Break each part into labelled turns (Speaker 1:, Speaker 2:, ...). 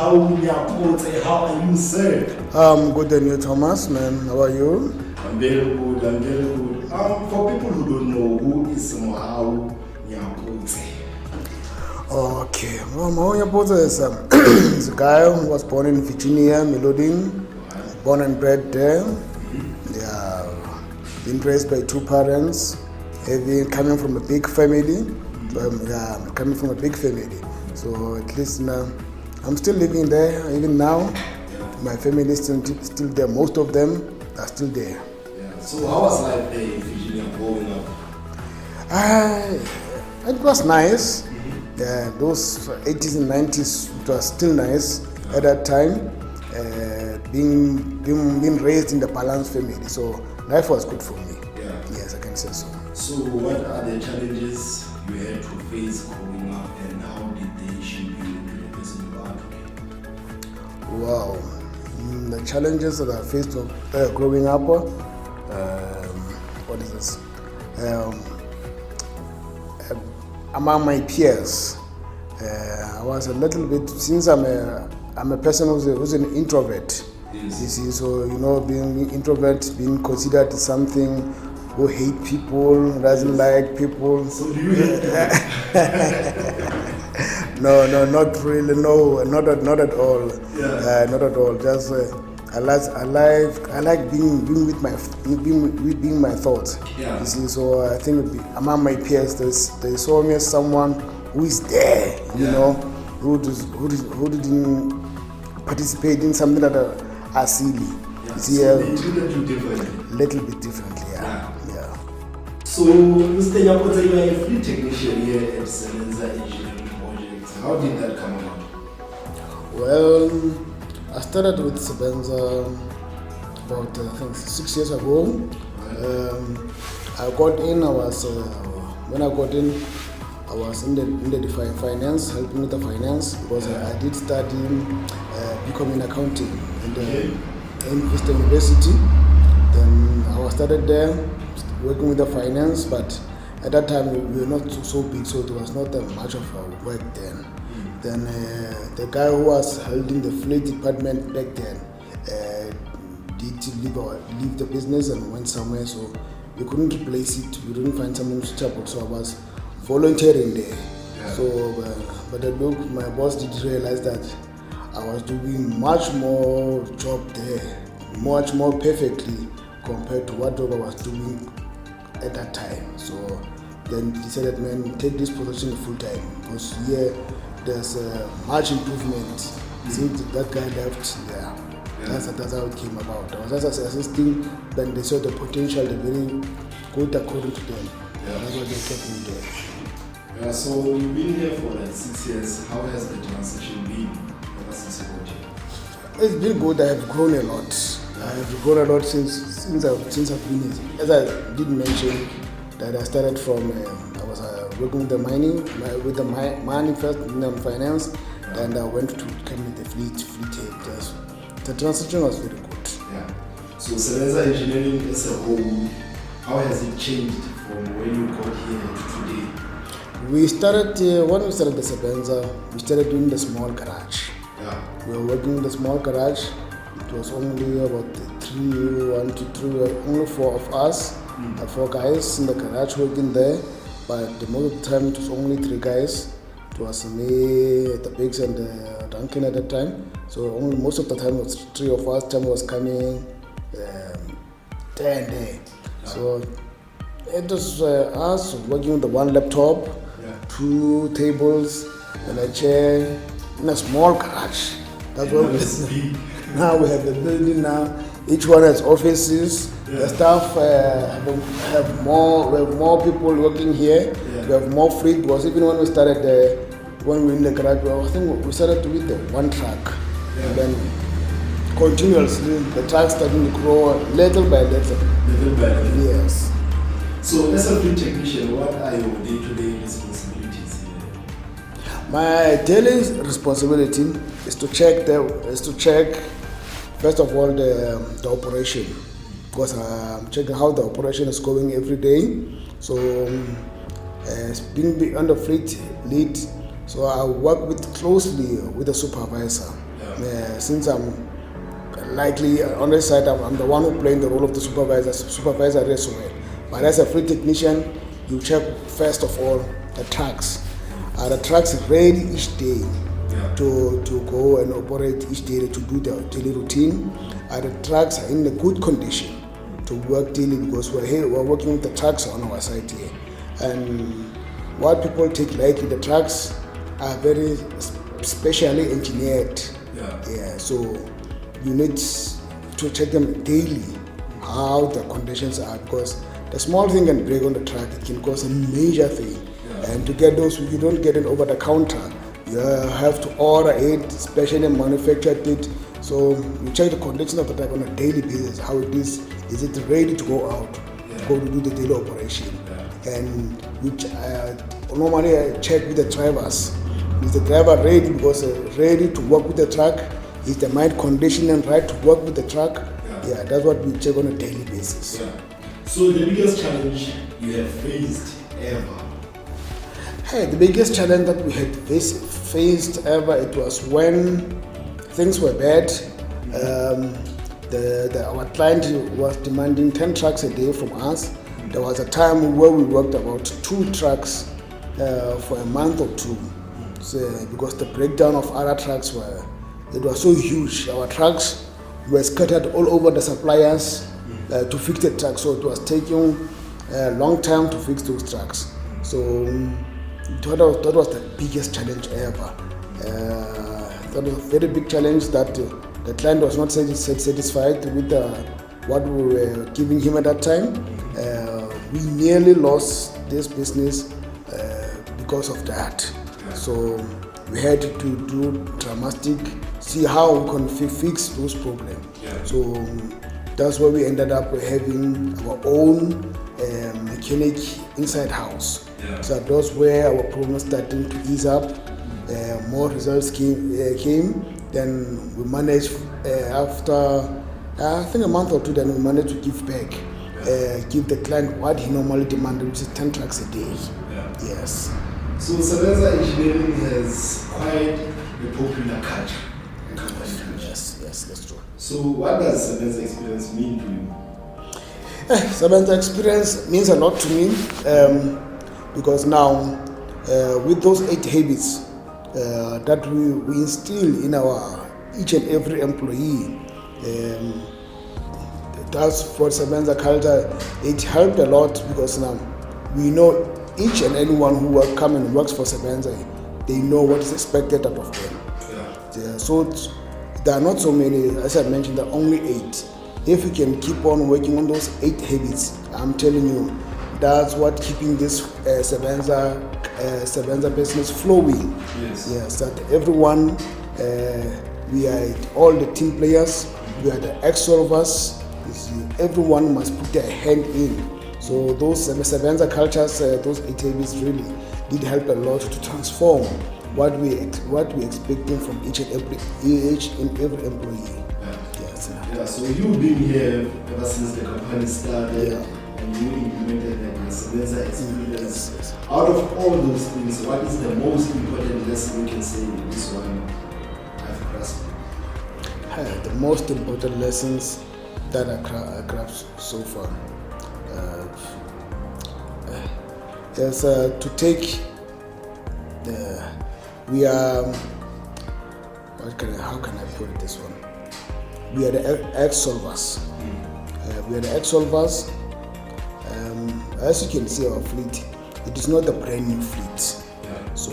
Speaker 1: Mohau Nyapotse. How are you, sir?
Speaker 2: I'm good, and you, Thomas, man. How are you?
Speaker 1: I'm very good, I'm very good. For people who don't know, who is Mohau Nyapotse?
Speaker 2: Okay, well, Mohau Nyapotse is a guy who was born in Virginia, Melodin, born and bred there. Yeah, been raised by two parents, coming from a big family. Coming from a big family. So at least now, I'm still living there, even now. My family is still there. Most of them are still there.
Speaker 1: Yeah. So how was life there in Virginia growing up?
Speaker 2: It was nice. Yeah, those 80s and 90s, it was still nice at that time. Being raised in the balanced family, so life was good for me.
Speaker 1: Yeah.
Speaker 2: Yes, I can say so.
Speaker 1: So what are the challenges you had to face growing up, and how did they shape you into the person you are today?
Speaker 2: Wow, the challenges that I faced growing up. What is this? Among my peers, I was a little bit, since I'm a person who's an introvert.
Speaker 1: Yes.
Speaker 2: You see, so being introvert, being considered something who hate people, doesn't like people.
Speaker 1: So do you hate people?
Speaker 2: No, not really. No, not at all.
Speaker 1: Yeah.
Speaker 2: Not at all. Just I like being with my thoughts.
Speaker 1: Yeah.
Speaker 2: You see, so I think among my peers, they saw me as someone who is there. Who didn't participate in something that are silly.
Speaker 1: Yeah.
Speaker 2: You see,
Speaker 1: So they treated you differently.
Speaker 2: little bit differently. Yeah.
Speaker 1: So, Mr. Nyapotse, you are a fleet technician here at SEBENZA Engineering Projects. How did that come about?
Speaker 2: Well, I started with SEBENZA about I think 6 years ago. When I got in, I was in the finance, helping with the finance, because I did study becoming accounting in Eastern University. Then I started there working with the finance, but at that time we were not so big, so there was not that much of our work then. Then the guy who was holding the fleet department back then did leave the business and went somewhere, so we couldn't replace it. We didn't find someone suitable, so I was volunteering there.
Speaker 1: Yeah.
Speaker 2: So, but my boss did realize that I was doing much more job there, much more perfectly compared to what job I was doing at that time. So then he decided, man, take this position full time, because here there's much improvement since that guy left. Yeah. That's how it came about. I was just assisting, then they saw the potential, the very good according to them.
Speaker 1: Yeah.
Speaker 2: That's what they kept me there.
Speaker 1: Yeah, so you've been here for like 6 years. How has the transition been ever since you got here?
Speaker 2: It's been good. I have grown a lot. I have grown a lot since I've been here. As I did mention, that I started from I was working with the mining first in finance, and I went to come with the fleet head. The transition was very good.
Speaker 1: Yeah. So SEBENZA Engineering as a whole, how has it changed from when you got here to today?
Speaker 2: We started when we started the SEBENZA, we started doing the small garage.
Speaker 1: Yeah.
Speaker 2: We were working in the small garage. It was only about only four of us, 4 guys in the garage working there. But the most of the time it was only 3 guys. It was me, the Bigs, and Duncan at that time. So only most of the time it was 3 of us. Time was coming there and there. So it was us working with the 1 laptop, 2 tables, and a chair in a small garage. That's what we see. Now we have the building now. Each one has offices.
Speaker 1: Yeah.
Speaker 2: The staff have more people working here.
Speaker 1: Yeah.
Speaker 2: We have more fleet, because even when we started when we were in the garage, I think we started with the 1 truck.
Speaker 1: Yeah.
Speaker 2: And then continuously the truck starting to grow little by little.
Speaker 1: Little by little.
Speaker 2: Yes.
Speaker 1: So as a fleet technician, what are your day-to-day responsibilities here?
Speaker 2: My daily responsibility is to check first of all the operation, because I'm checking how the operation is going every day. So being on the fleet lead, so I work closely with the supervisor. Since I'm likely on this side, I'm the one who playing the role of the supervisor as well. But as a field technician, you check first of all the trucks. Are the trucks ready each day to go and operate each day to do the daily routine? Are the trucks in a good condition to work daily? Because we're working with the trucks on our side here. And what people take lightly, the trucks are very specially engineered. So you need to check them daily, how the conditions are, because the small thing can break on the track, it can cause a major thing. And to get those, you don't get it over the counter. You have to order it, specially manufactured it. So you check the condition of the truck on a daily basis, how it is it ready to go out, to go to do the daily operation. And you normally I check with the drivers. Is the driver ready, because ready to work with the truck? Is the mind conditioned and right to work with the truck? That's what we check on a daily basis.
Speaker 1: So the biggest challenge you have faced ever?
Speaker 2: The biggest challenge that we had faced ever, it was when things were bad. Our client was demanding 10 trucks a day from us. There was a time where we worked about 2 trucks for a month or 2. So, because the breakdown of other trucks was so huge. Our trucks were scattered all over the suppliers to fix the trucks. So it was taking a long time to fix those trucks. So that was the biggest challenge ever. That was a very big challenge that the client was not satisfied with what we were giving him at that time. We nearly lost this business because of that. So we had to do dramatic, see how we can fix those problems. So that's why we ended up having our own mechanic inside house. So that was where our problems started to ease up. More results came. Then we managed after I think a month or 2. Then we managed to give back, give the client what he normally demanded, which is 10 trucks a day. Yes.
Speaker 1: So SEBENZA Engineering has quite a popular culture.
Speaker 2: Yes, that's true.
Speaker 1: So what does SEBENZA experience mean to you?
Speaker 2: SEBENZA experience means a lot to me, because now with those 8 habits that we instill in each and every employee, that's for SEBENZA culture. It helped a lot, because now we know each and anyone who come and works for SEBENZA, they know what is expected out of them. So there are not so many, as I mentioned, there are only 8. If we can keep on working on those 8 habits, I'm telling you, that's what keeping this SEBENZA business flowing. Yes, that everyone, we are all the team players, we are the ex-solvers. Everyone must put their hand in. So those SEBENZA cultures, those 8 habits really did help a lot to transform what we expecting from each and every employee.
Speaker 1: So you've been here ever since the company started, and you implemented the SEBENZA experience.
Speaker 2: Yes.
Speaker 1: Out of all those things, what is the most important lesson you can say this one I've grasped?
Speaker 2: The most important lessons that I grasped so far is to take we are, how can I put it this one? We are the ex-solvers. As you can see, our fleet, it is not a brand new fleet. So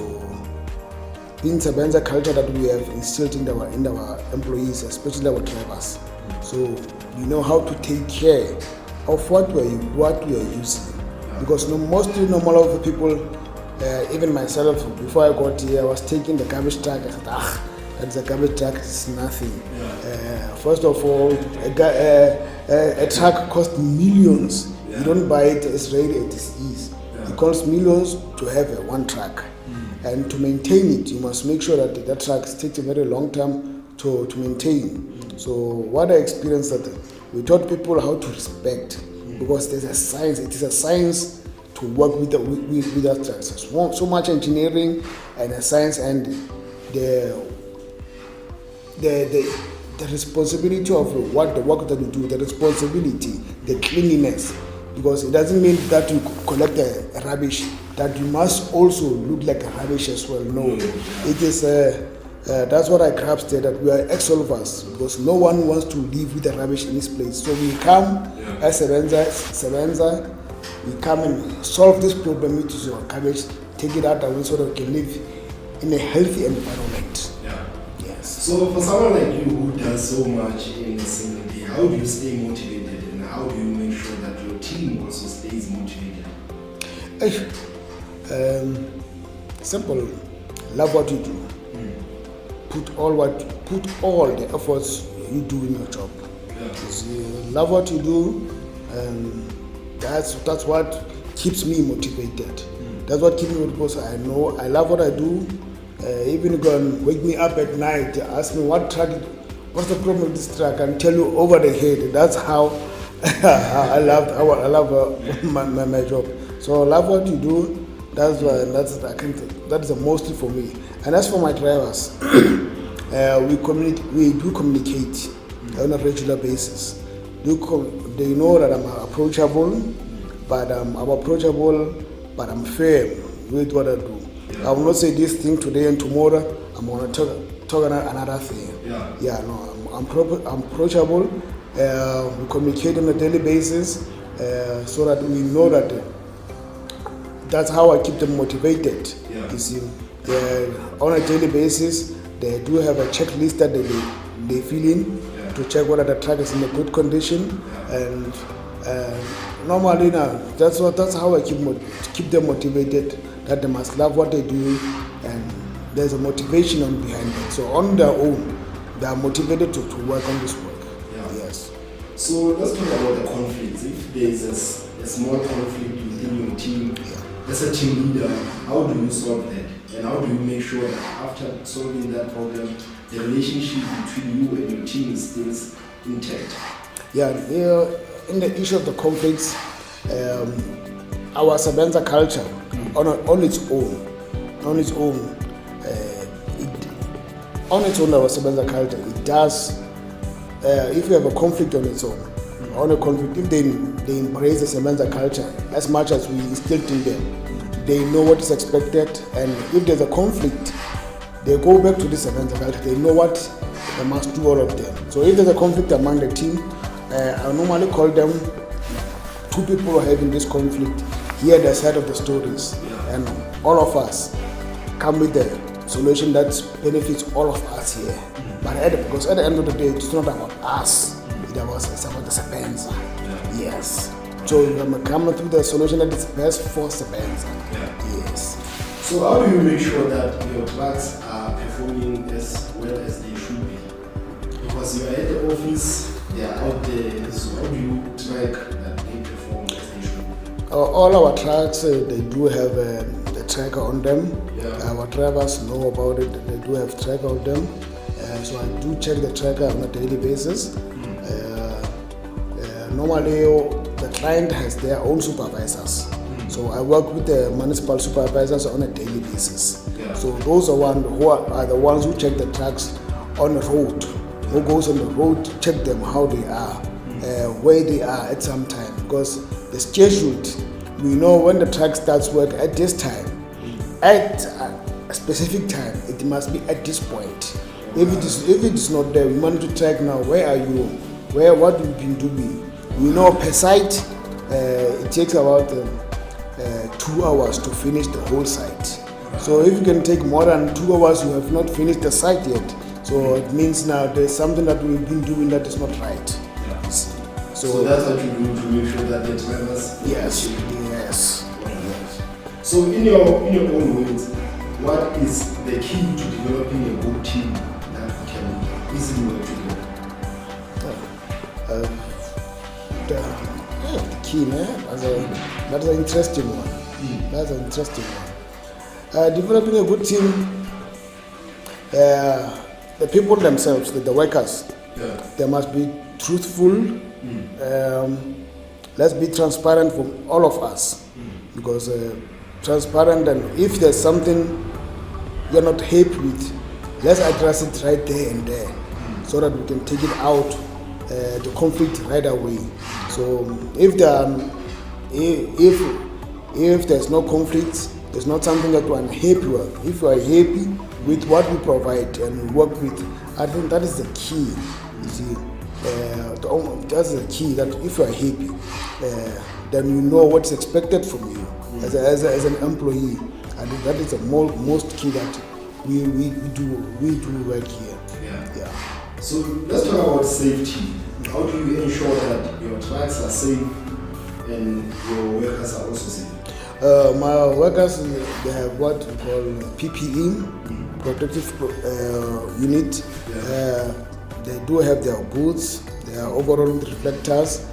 Speaker 2: in SEBENZA culture that we have instilled in our employees, especially our drivers, so we know how to take care of what we are using. Because mostly normal of the people, even myself, before I got here, I was taking the garbage truck. I said, that's a garbage truck, it's nothing. First of all, a truck costs millions. You don't buy it as ready at its ease. It costs millions to have one truck. And to maintain it, you must make sure that truck takes a very long time to maintain. So what I experienced that we taught people how to respect, because there's a science. It is a science to work with that trucks. So much engineering and a science, and the responsibility of what the work that you do, the responsibility, the cleanliness, because it doesn't mean that you collect the rubbish that you must also look like a rubbish as well. No, it is. That's what I grasped there, that we are ex-solvers, because no one wants to live with the rubbish in this place. So we come as SEBENZA, we come and solve this problem, which is your garbage, take it out and so that we can live in a healthy environment.
Speaker 1: Yeah.
Speaker 2: Yes.
Speaker 1: So for someone like you who does so much in a single day, how do you stay motivated and how do you make sure that your team also stays motivated?
Speaker 2: Simple. Love what you do. Put all the efforts you do in your job. Love what you do, and that's what keeps me motivated. That's what keeps me motivated, because I know I love what I do. Even you can wake me up at night, ask me what's the problem with this truck, and tell you over the head. That's how I love my job. So I love what you do. That's the most for me. And as for my drivers, we do communicate on a regular basis. They know that I'm approachable, but I'm firm with what I do. I will not say this thing today and tomorrow I'm going to talk another thing. I'm approachable. We communicate on a daily basis, so that we know that that's how I keep them motivated. You see, on a daily basis, they do have a checklist that they fill in to check whether the truck is in a good condition, and normally now that's how I keep them motivated. That they must love what they do, and there's a motivation behind it. So on their own, they are motivated to work on this work. Yes.
Speaker 1: So let's talk about the conflicts. If there's a small conflict within your team, as a team leader, how do you solve that? And how do you make sure that after solving that problem, the relationship between you and your team stays intact?
Speaker 2: In the issue of the conflicts, our SEBENZA culture, on its own, our SEBENZA culture, it does. If you have a conflict on its own, if they embrace the SEBENZA culture as much as we instilled in them, they know what is expected, and if there's a conflict, they go back to the SEBENZA culture. They know what they must do, all of them. So if there's a conflict among the team, I normally call them two people who are having this conflict, hear the side of the stories, and all of us come with the solution that benefits all of us here. But because at the end of the day, it's not about us, it's about the SEBENZA. Yes. So you come with the solution that is best for SEBENZA. Yes.
Speaker 1: So how do you make sure that your trucks are performing as well as they should be? Because you are at the office, they are out there, so how do you track that they perform as they should be?
Speaker 2: All our trucks, they do have the tracker on them. Our drivers know about it, they do have tracker on them. So I do check the tracker on a daily basis. Normally, the client has their own supervisors. So I work with the municipal supervisors on a daily basis. So those are the ones who check the trucks on the road. Who goes on the road, check them how they are, where they are at some time. Because the scheduled, we know when the truck starts work at this time, at a specific time, it must be at this point. If it is not there, we want to track now, where are you? What you've been doing? We know per site, it takes about 2 hours to finish the whole site. So if you can take more than 2 hours, you have not finished the site yet. So it means now there's something that we've been doing that is not right.
Speaker 1: So that's what you do to make sure that the drivers.
Speaker 2: Yes.
Speaker 1: So in your own words, what is the key to developing a good team that can easily work together?
Speaker 2: The key, man. That's an interesting one. That's an interesting one. Developing a good team, the people themselves, the workers, they must be truthful. Let's be transparent for all of us, because transparent, and if there's something you're not happy with, let's address it right there and there. so that we can take it out, the conflict right away. So if there's no conflict, there's not something that we're unhappy with. If you are happy with what we provide and we work with, I think that is the key. You see, that's the key, that if you are happy, then you know what's expected from you as an employee. I think that is the most key that we do work here. Yeah.
Speaker 1: So let's talk about safety. How do you ensure that your trucks are safe and your workers are also safe?
Speaker 2: My workers, they have what we call PPE, protective unit. They do have their boots, their overall reflectors.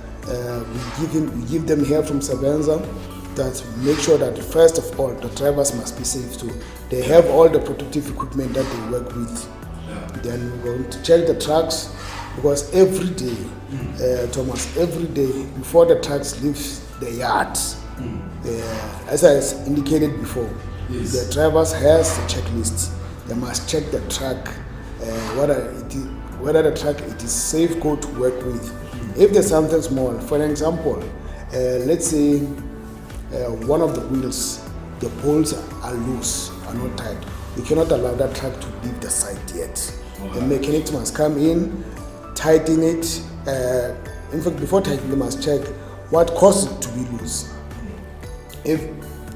Speaker 2: We give them here from SEBENZA that make sure that first of all the drivers must be safe too. They have all the protective equipment that they work with. Then we're going to check the trucks, because every day, Thomas, every day before the trucks leave the yards, as I indicated before, the drivers has the checklist. They must check the truck, whether the truck it is safe go to work with. If there's something small, for example, let's say one of the wheels, the bolts are loose, are not tight. You cannot allow that truck to leave the site yet. The mechanics must come in, tighten it. In fact, before tightening, they must check what caused it to be loose. If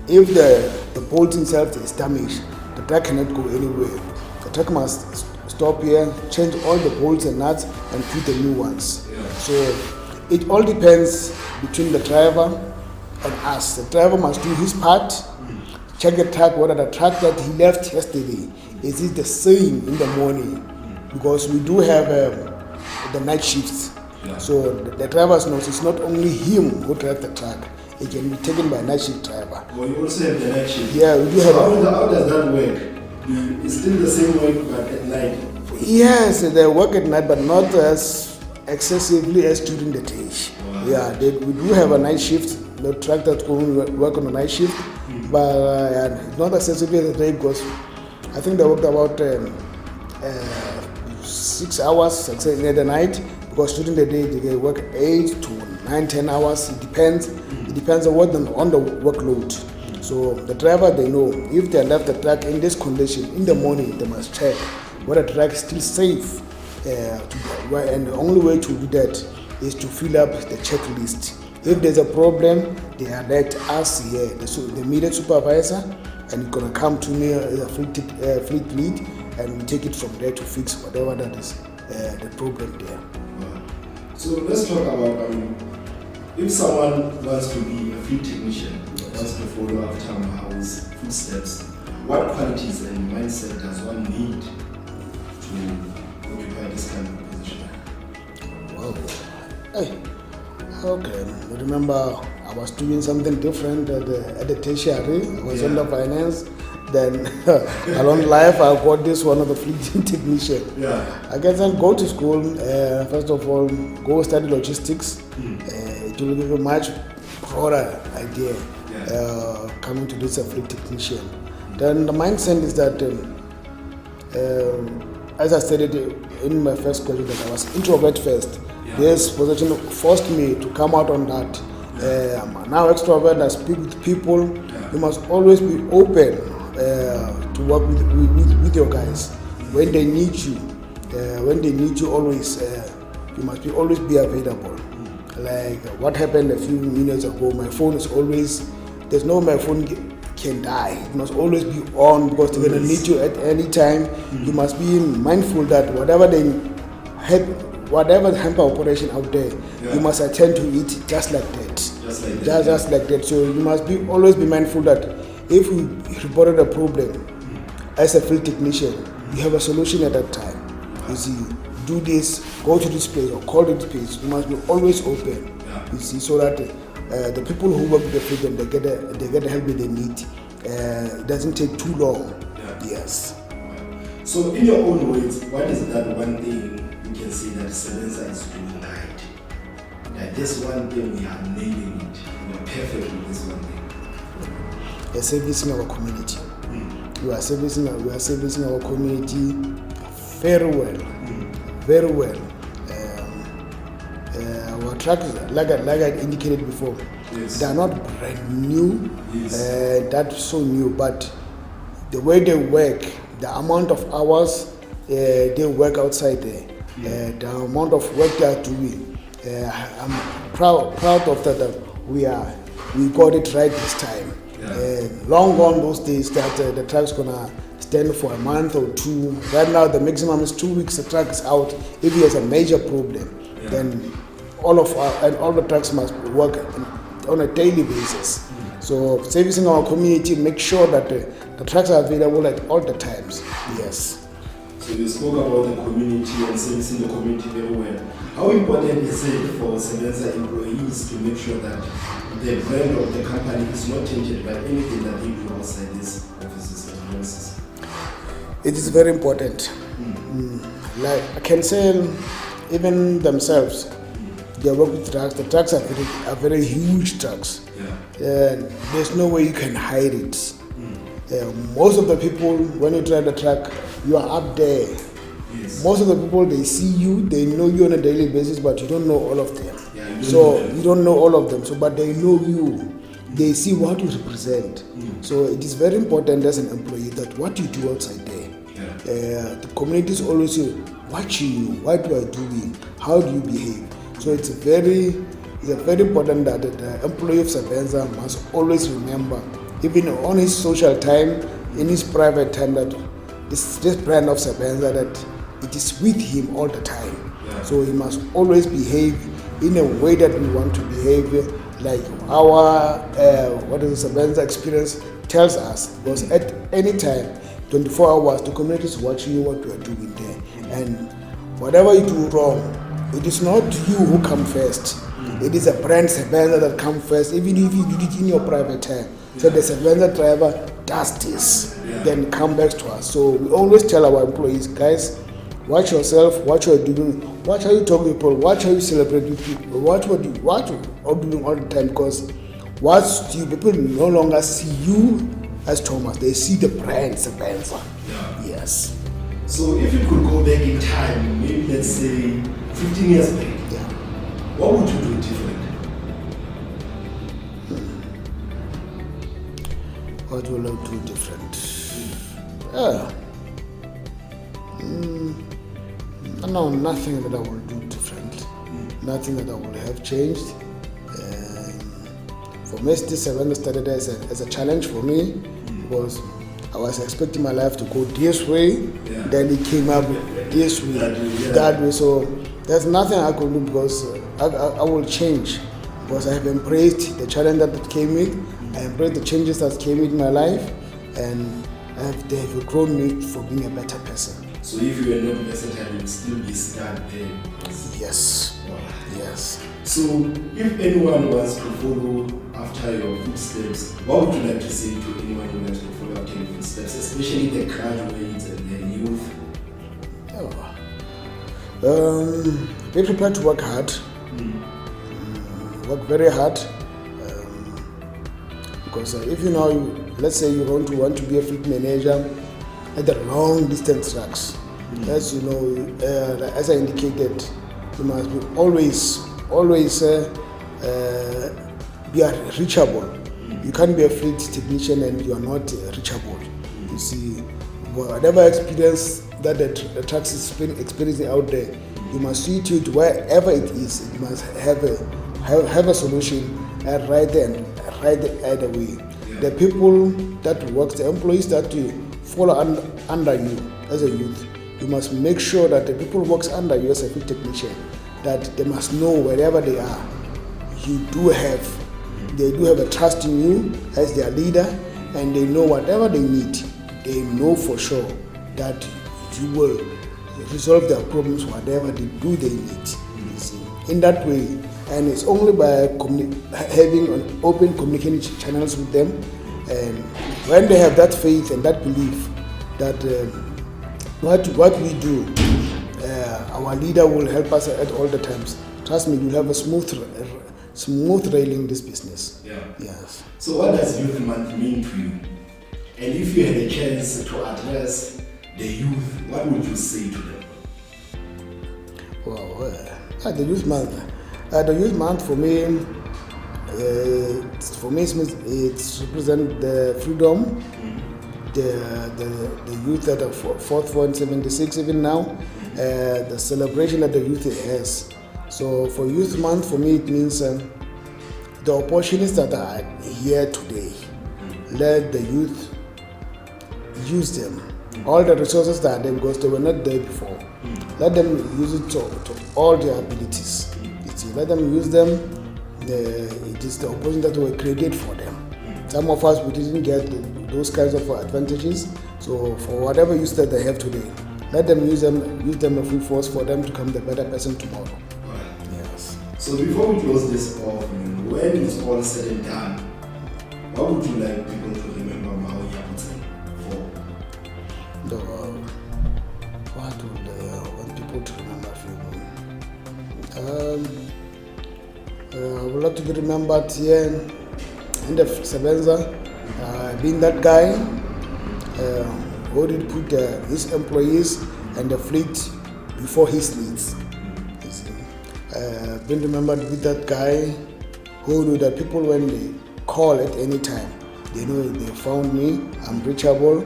Speaker 2: the bolt itself is damaged, the truck cannot go anywhere. The truck must stop here, change all the bolts and nuts, and put the new ones. So it all depends between the driver and us. The driver must do his part, check the truck, whether the truck that he left yesterday is it the same in the morning, because we do have the night shifts. So the drivers knows it's not only him who drives the truck. It can be taken by a night shift driver.
Speaker 1: Well, you also have the night shift.
Speaker 2: Yeah, we do have.
Speaker 1: How does that work? It's still the same work, but at night.
Speaker 2: Yes, they work at night, but not as excessively as during the day. Yeah, we do have a night shift. The truck that's going to work on a night shift, but not excessively as the day, because I think they worked about 6 hours, I'd say, in the night, because during the day they work 8 to 9, 10 hours. It depends. It depends on on the workload. So the driver, they know if they left the truck in this condition in the morning, they must check whether the truck is still safe. And the only way to do that is to fill up the checklist. If there's a problem, they alert us here, the immediate supervisor, and it's gonna come to me as a fleet lead, and we take it from there to fix whatever that is the problem there.
Speaker 1: So let's talk about if someone wants to be a fleet technician, wants to follow after Mohau's footsteps, what qualities and mindset does one need to occupy this kind of position?
Speaker 2: Wow. Hey. Okay. Remember, I was doing something different at the tertiary. I was under finance. Then along life, I got this one of the fleet technician. I guess I'll go to school. First of all, go study logistics. It will give you a much broader idea coming to this fleet technician. Then the mindset is that, as I stated in my first question, that I was introvert first. This position forced me to come out on that. I'm now extrovert. I speak with people. You must always be open to work with your guys. When they need you, always you must always be available. Like what happened a few minutes ago, my phone is always, there's no my phone can die. It must always be on, because they're gonna need you at any time. You must be mindful that whatever hamper operation out there, you must attend to it just like that. Just like that. So you must always be mindful that if you reported a problem as a field technician, you have a solution at that time. You see, do this, go to this place or call this place. You must be always open. You see, so that the people who work with the field, they get the help that they need. It doesn't take too long. Yes.
Speaker 1: So in your own words, what is that one thing you can say that SEBENZA is doing right? Like this one thing we are nailing it. We are perfect with this one thing.
Speaker 2: We are servicing our community. We are servicing our community very well. very well. Our trucks, like I indicated before,
Speaker 1: Yes.
Speaker 2: they are not brand new,
Speaker 1: Yes.
Speaker 2: that's so new, but the way they work, the amount of hours they work outside there, the amount of work they are doing, I'm proud of that we got it right this time. Long gone those days that the truck's gonna stand for a month or two. Right now the maximum is 2 weeks the truck is out. If he has a major problem, then all the trucks must work on a daily basis. So servicing our community, make sure that the trucks are available at all the times. Yes.
Speaker 1: So you spoke about the community and servicing the community very well. How important is it for SEBENZA employees to make sure that the brand of the company is not tainted by anything that they do outside these offices and houses?
Speaker 2: It is very important. Like I can say, even themselves, they work with trucks. The trucks are very huge trucks. There's no way you can hide it. Most of the people, when you drive the truck, you are up there.
Speaker 1: Yes.
Speaker 2: Most of the people, they see you, they know you on a daily basis, but you don't know all of them. You don't know all of them. So, but they know you. They see what you represent. So it is very important as an employee that what you do outside there. The community is always watching you. What you are doing? How do you behave? So it's very important that the employee of SEBENZA must always remember, even on his social time, in his private time, that this brand of SEBENZA, that it is with him all the time. So he must always behave in a way that we want to behave, like our what is the SEBENZA experience tells us. Because at any time, 24 hours, the community is watching you what you are doing there, and whatever you do wrong, it is not you who come first. It is a brand SEBENZA that comes first, even if you did it in your private time. So the SEBENZA driver does this, then come back to us. So we always tell our employees, guys, watch yourself, watch what you're doing, watch how you talk to people, watch how you celebrate with people, watch what you're doing all the time, because people no longer see you as Thomas, they see the brand SEBENZA. Yes.
Speaker 1: So if you could go back in time, maybe let's say 15 years back, what would you do different?
Speaker 2: What will I do different? No, nothing that I will do different. Nothing that I will have changed. For me, this SEBENZA started as a challenge for me, because I was expecting my life to go this way, then it came up this way, that way. So there's nothing I could do, because I will change, because I have embraced the challenge that came with. I embraced the changes that came with my life, and they have grown me for being a better person.
Speaker 1: So if you were not versatile, you would still be stuck there.
Speaker 2: Yes. Yes.
Speaker 1: So if anyone wants to follow after your footsteps, what would you like to say to anyone who wants to follow after your footsteps, especially the graduates and the youth?
Speaker 2: Be prepared to work hard. Work very hard. Because if you know, let's say you want to be a fleet manager at the long distance trucks, as you know, as I indicated, you must be always be reachable. You can't be a fleet technician and you are not reachable. You see, whatever experience that the trucks is experiencing out there, you must see to it wherever it is. It must have a solution right there and right the way. The people that work, the employees that follow under you as a youth, you must make sure that the people who work under you as a field technician, that they must know wherever they are, they do have a trust in you as their leader, and they know whatever they need, they know for sure that you will resolve their problems, whatever they need. In that way, and it's only by having an open communication channels with them, and when they have that faith and that belief that what we do, our leader will help us at all the times. Trust me, you'll have a smooth railing this business. Yes.
Speaker 1: So what does Youth Month mean to you? And if you had a chance to address the youth, what would you say to them?
Speaker 2: Wow. The youth month. The youth month for me, it represents the freedom. The youth that are fought for in 76 even now, the celebration that the youth has. So for Youth Month, for me it means the opportunities that are here today, let the youth use them. All the resources that are there because they were not there before. Let them use it to all their abilities. You see, let them use them. It is the opportunity that were created for them. Some of us, we didn't get those kinds of advantages. So for whatever use that they have today, let them use them a full force for them to become the better person tomorrow.
Speaker 1: Right.
Speaker 2: Yes.
Speaker 1: So before we close this off, when it's all said and done, what would you like people to remember Mohau Nyapotse for?
Speaker 2: What would I want people to remember I would like to be remembered here in the SEBENZA, being that guy who did put his employees and the fleet before his needs. Being remembered with that guy who knew that people, when they call at any time, they know they found me, I'm reachable.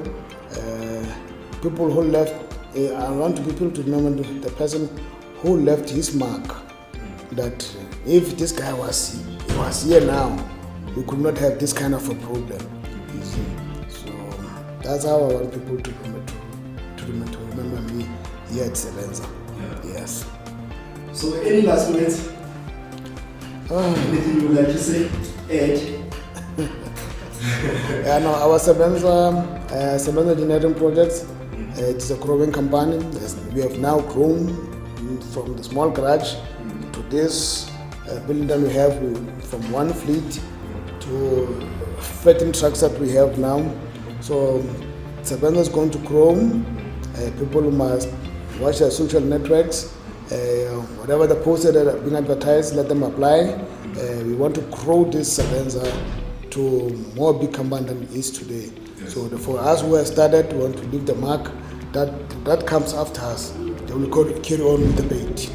Speaker 2: People who left, I want people to remember the person who left his mark, that if this guy was here now, we could not have this kind of a problem. You see? So that's how I want people to remember me here at SEBENZA. Yes.
Speaker 1: So any last minutes? Anything you would like to say? Ed?
Speaker 2: Our SEBENZA Engineering Projects, it's a growing company. We have now grown from the small garage to this building that we have, from one fleet to 13 trucks that we have now. So SEBENZA is going to grow. People must watch their social networks. Whatever the posts that are being advertised, let them apply. We want to grow this SEBENZA to more big company than it is today. Yes. So for us who have started, we want to leave the mark that comes after us. They will carry on with the bait.